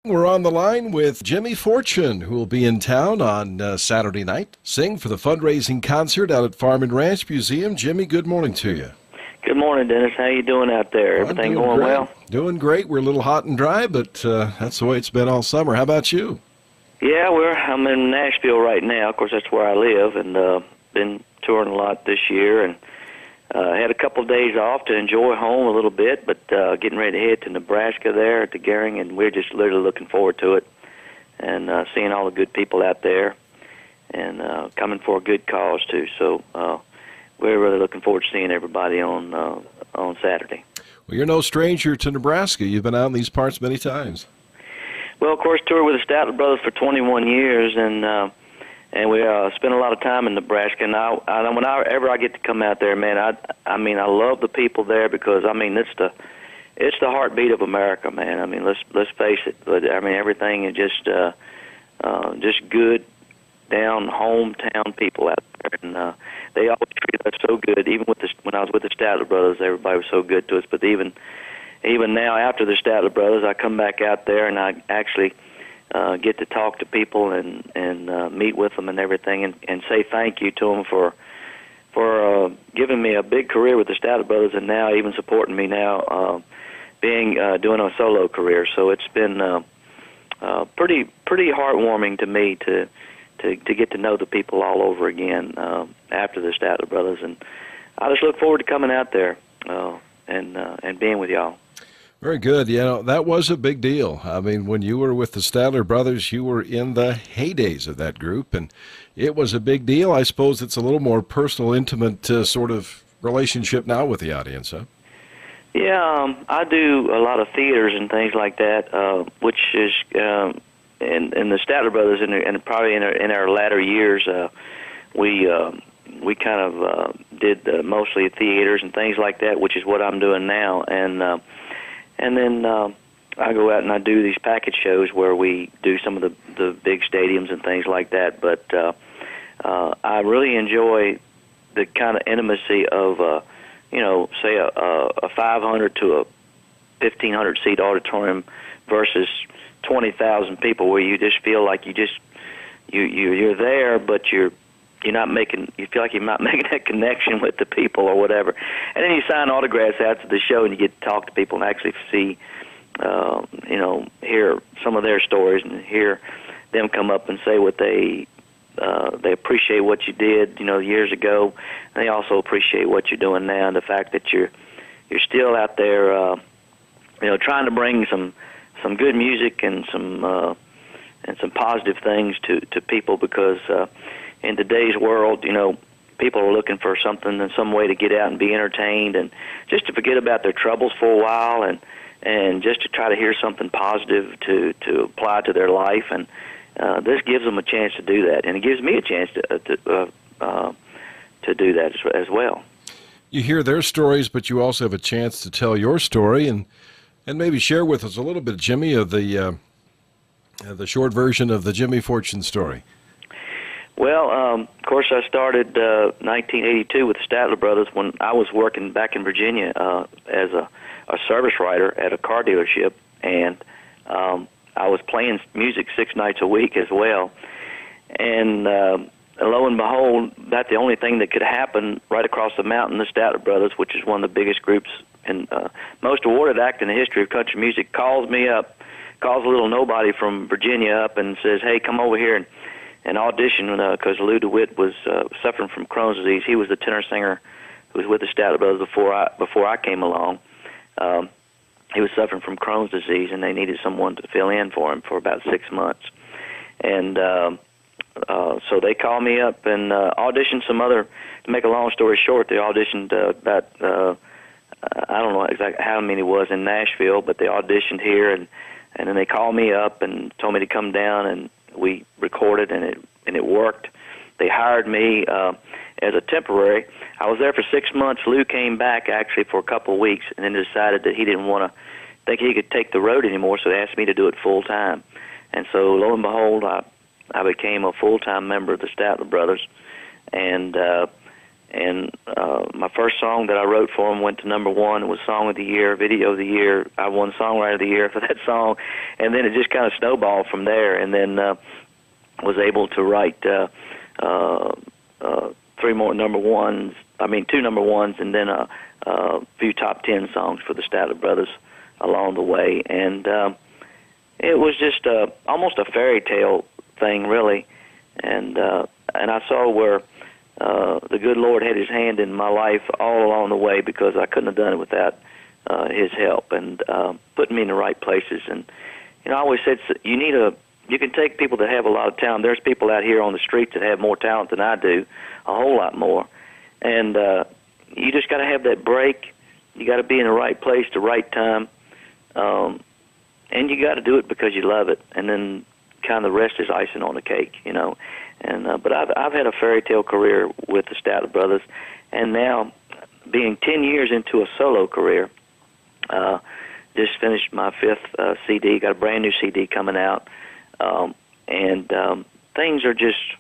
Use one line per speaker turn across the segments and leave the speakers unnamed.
We're on the line with Jimmy Fortune, who will be in town on Saturday night, sing for the fundraising concert out at Farm and Ranch Museum. Jimmy, good morning to you.
Good morning, Dennis. How you doing out there?
Well,
Everything going
great.
well?
Doing great. We're a little hot and dry, but that's the way it's been all summer. How about you?
Yeah, I'm in Nashville right now. Of course, that's where I live, and been touring a lot this year, and had a couple of days off to enjoy home a little bit, but getting ready to head to Nebraska there at the Gehring, and we're just literally looking forward to it, and seeing all the good people out there, and coming for a good cause too. So we're really looking forward to seeing everybody on Saturday.
Well, you're no stranger to Nebraska. You've been out in these parts many times.
Well, of course, toured with the Statler Brothers for 21 years, and we spent a lot of time in Nebraska. And whenever I get to come out there, man, I mean, I love the people there because I mean, it's the heartbeat of America, man. I mean, let's face it. But I mean, everything is just good, down hometown people out there, and they always treat us so good. Even when I was with the Statler Brothers, everybody was so good to us. But even now, after the Statler Brothers, I come back out there and I actually get to talk to people and meet with them and everything, and say thank you to them for giving me a big career with the Statler Brothers, and now even supporting me now doing a solo career. So it's been pretty heartwarming to me to get to know the people all over again after the Statler Brothers, and I just look forward to coming out there and being with y'all.
Very good. You know, that was a big deal. I mean, when you were with the Statler Brothers, you were in the heydays of that group, and it was a big deal. I suppose it's a little more personal, intimate sort of relationship now with the audience, huh?
Yeah, I do a lot of theaters and things like that, which is in the Statler Brothers, and probably in our latter years, we kind of did mostly theaters and things like that, which is what I'm doing now, and then I go out and I do these package shows where we do some of the big stadiums and things like that. But I really enjoy the kind of intimacy of, say a 500 to a 1,500 seat auditorium versus 20,000 people, where you just feel like you're there, but you feel like you're not making that connection with the people or whatever. And then you sign autographs after the show, and you get to talk to people and actually see, hear some of their stories and hear them come up and say what they appreciate what you did, years ago. And they also appreciate what you're doing now, and the fact that you're still out there, trying to bring some good music and some positive things to people, because in today's world, people are looking for something and some way to get out and be entertained, and just to forget about their troubles for a while, and just to try to hear something positive to apply to their life. And this gives them a chance to do that, and it gives me a chance to do that as well.
You hear their stories, but you also have a chance to tell your story, and maybe share with us a little bit, Jimmy, of the short version of the Jimmy Fortune story.
Well, of course, I started 1982 with the Statler Brothers when I was working back in Virginia as a service writer at a car dealership, and I was playing music 6 nights a week as well. And lo and behold, that's the only thing that could happen right across the mountain. The Statler Brothers, which is one of the biggest groups and most awarded act in the history of country music, calls a little nobody from Virginia up and says, "Hey, come over here and audition," because Lou DeWitt was suffering from Crohn's disease. He was the tenor singer who was with the Statler Brothers before I came along. He was suffering from Crohn's disease, and they needed someone to fill in for him for about 6 months. And so they called me up and auditioned some other. To make a long story short, they auditioned about I don't know exactly how many it was in Nashville, but they auditioned here, and then they called me up and told me to come down, and we recorded, and it worked. They hired me as a temporary. I was there for 6 months. Lou came back actually for a couple of weeks, and then decided that he didn't want to think he could take the road anymore, so they asked me to do it full time. And so lo and behold, I became a full-time member of the Statler Brothers, and my first song that I wrote for him went to #1. It was Song of the Year, Video of the Year. I won Songwriter of the Year for that song, and then it just kind of snowballed from there. And then was able to write 3 more #1s. I mean, 2 #1s, and then a few top 10 songs for the Statler Brothers along the way. And it was just almost a fairy tale thing, really. And I saw where the good Lord had His hand in my life all along the way, because I couldn't have done it without His help and putting me in the right places. And I always said you can take people that have a lot of talent. There's people out here on the streets that have more talent than I do, a whole lot more. And you just got to have that break. You got to be in the right place, the right time, and you got to do it because you love it. And then kind of the rest is icing on the cake, And but I've had a fairy tale career with the Statler Brothers, and now being 10 years into a solo career, just finished my 5th CD. Got a brand new CD coming out, and things are just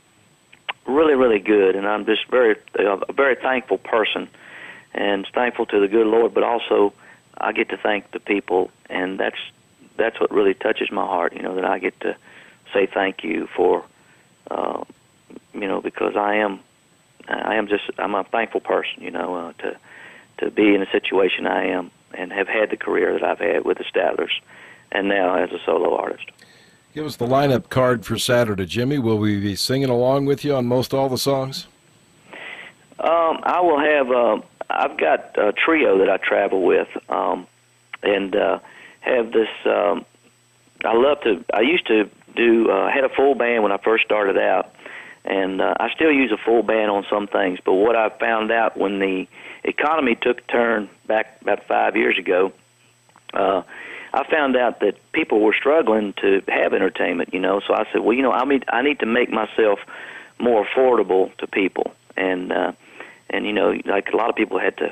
really, really good. And I'm just a very thankful person, and thankful to the good Lord. But also, I get to thank the people, and that's what really touches my heart. That I get to say thank you for. Because I'm a thankful person, to be in the situation I am and have had the career that I've had with the Statlers, and now as a solo artist.
Give us the lineup card for Saturday, Jimmy. Will we be singing along with you on most all the songs?
I will have. I've got a trio that I travel with, and have this. I used to do. Had a full band when I first started out. And I still use a full band on some things, but what I found out when the economy took a turn back about 5 years ago, I found out that people were struggling to have entertainment, So I said, well, I need to make myself more affordable to people, and like a lot of people had to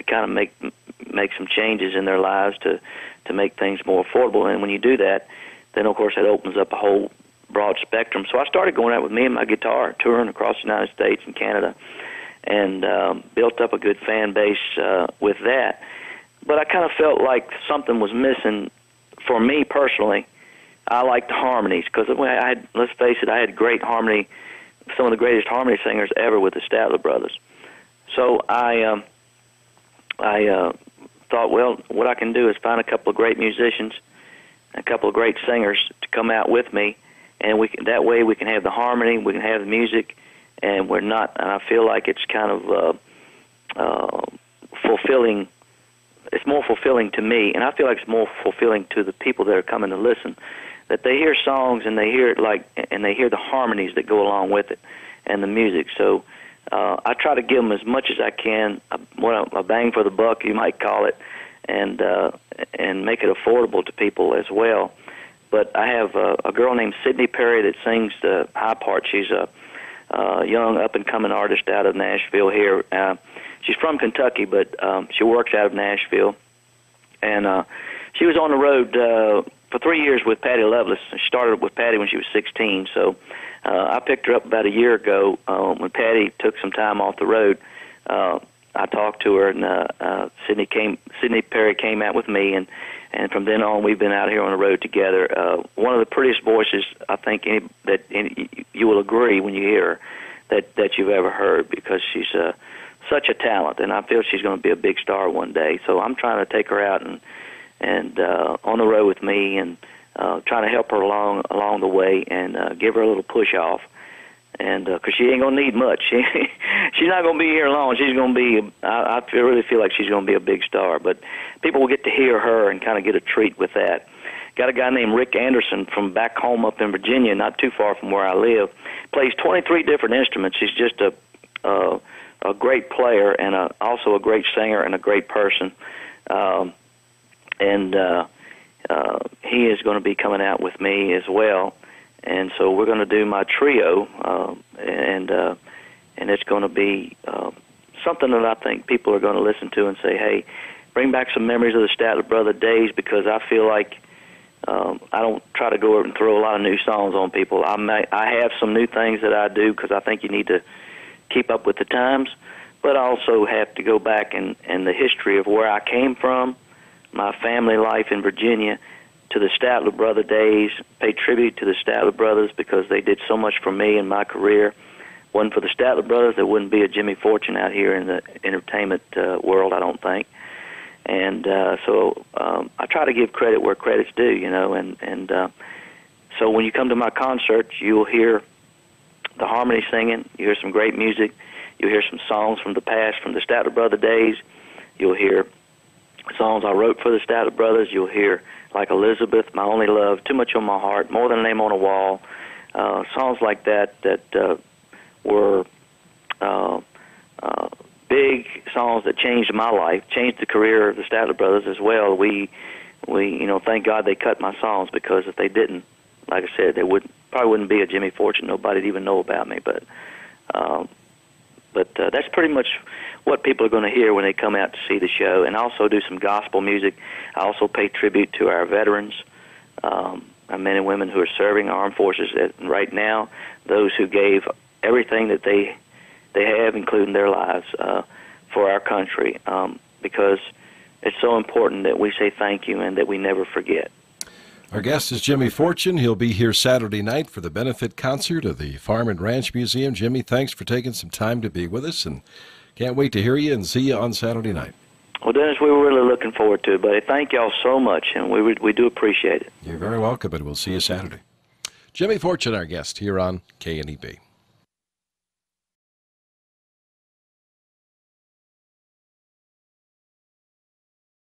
kind of make some changes in their lives to make things more affordable. And when you do that, then of course that opens up a whole broad spectrum. So I started going out with me and my guitar, touring across the United States and Canada, and built up a good fan base with that. But I kind of felt like something was missing for me personally. I like the harmonies, because let's face it, I had great harmony, some of the greatest harmony singers ever with the Statler Brothers. So I thought, well, what I can do is find a couple of great musicians, a couple of great singers to come out with me, and that way we can have the harmony, we can have the music, and we're not. And I feel like it's kind of fulfilling. It's more fulfilling to me, and I feel like it's more fulfilling to the people that are coming to listen. That they hear songs and they hear it and they hear the harmonies that go along with it, and the music. So I try to give them as much as I can, a bang for the buck, you might call it, and make it affordable to people as well. But I have a girl named Sydney Perry that sings the high part. She's a young up-and-coming artist out of Nashville here. She's from Kentucky, but she works out of Nashville. And she was on the road for 3 years with Patty Loveless. She started with Patty when she was 16. So I picked her up about a year ago when Patty took some time off the road. I talked to her, and Sydney Perry came out with me, and from then on, we've been out here on the road together. One of the prettiest voices, I think, you will agree when you hear her, that you've ever heard, because she's such a talent, and I feel she's going to be a big star one day. So I'm trying to take her out and on the road with me, and trying to help her along the way, and give her a little push off. And because she ain't gonna need much, she's not gonna be here long. She's gonna be. I really feel like she's gonna be a big star. But people will get to hear her and kind of get a treat with that. Got a guy named Rick Anderson from back home up in Virginia, not too far from where I live. Plays 23 different instruments. He's just a great player, and also a great singer and a great person. He is going to be coming out with me as well. And so we're going to do my trio, and it's going to be something that I think people are going to listen to and say, hey, bring back some memories of the Statler Brother days, because I feel like I don't try to go over and throw a lot of new songs on people. I have some new things that I do because I think you need to keep up with the times, but I also have to go back and the history of where I came from, my family life in Virginia, to the Statler Brother days, pay tribute to the Statler Brothers because they did so much for me in my career. Wasn't for the Statler Brothers, there wouldn't be a Jimmy Fortune out here in the entertainment world, I don't think. And so I try to give credit where credit's due, you know, and so when you come to my concerts, you'll hear the harmony singing, you hear some great music, you'll hear some songs from the past, from the Statler Brother days, you'll hear songs I wrote for the Statler Brothers, you'll hear like Elizabeth, My Only Love, Too Much on My Heart, More Than a Name on a Wall, songs like that were big songs that changed my life, changed the career of the Statler Brothers as well. We you know, thank God they cut my songs, because if they didn't, like I said, there probably wouldn't be a Jimmy Fortune. Nobody'd even know about me. But that's pretty much what people are going to hear when they come out to see the show. And I also do some gospel music. I also pay tribute to our veterans, our men and women who are serving our armed forces right now, those who gave everything that they have, including their lives, for our country, because it's so important that we say thank you and that we never forget.
Our guest is Jimmy Fortune. He'll be here Saturday night for the benefit concert of the Farm and Ranch Museum. Jimmy, thanks for taking some time to be with us, and can't wait to hear you and see you on Saturday night.
Well, Dennis, we were really looking forward to it, buddy. Thank y'all so much, and we do appreciate it.
You're very welcome, and we'll see you Saturday. Jimmy Fortune, our guest here on KNEB.